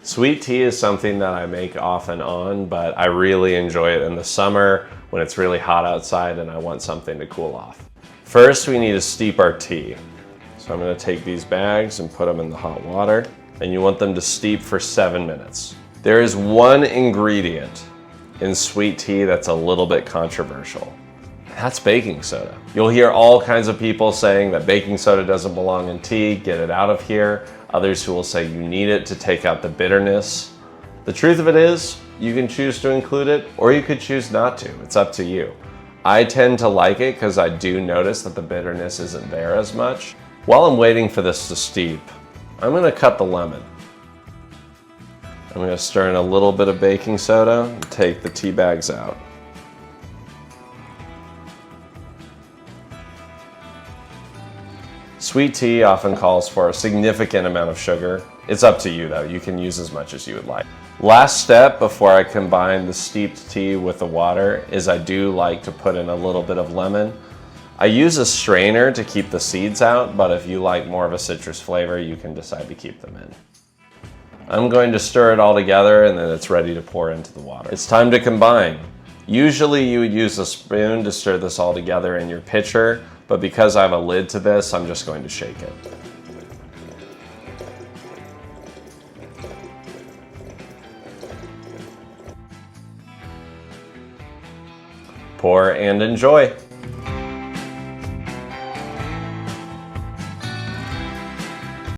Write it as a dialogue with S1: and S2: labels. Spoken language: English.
S1: Sweet tea is something that I make off and on, but I really enjoy it in the summer when it's really hot outside and I want something to cool off. First, we need to steep our tea. So I'm going to take these bags and put them in the hot water, and you want them to steep for 7 minutes. There is one ingredient in sweet tea that's a little bit controversial. That's baking soda. You'll hear all kinds of people saying that baking soda doesn't belong in tea, get it out of here. Others who will say you need it to take out the bitterness. The truth of it is, you can choose to include it or you could choose not to. It's up to you. I tend to like it because I do notice that the bitterness isn't there as much. While I'm waiting for this to steep, I'm gonna cut the lemon. I'm gonna stir in a little bit of baking soda and take the tea bags out. Sweet tea often calls for a significant amount of sugar. It's up to you though, you can use as much as you would like. Last step before I combine the steeped tea with the water is I do like to put in a little bit of lemon. I use a strainer to keep the seeds out, but if you like more of a citrus flavor, you can decide to keep them in. I'm going to stir it all together and then it's ready to pour into the water. It's time to combine. Usually you would use a spoon to stir this all together in your pitcher, but because I have a lid to this, I'm just going to shake it. Pour and enjoy.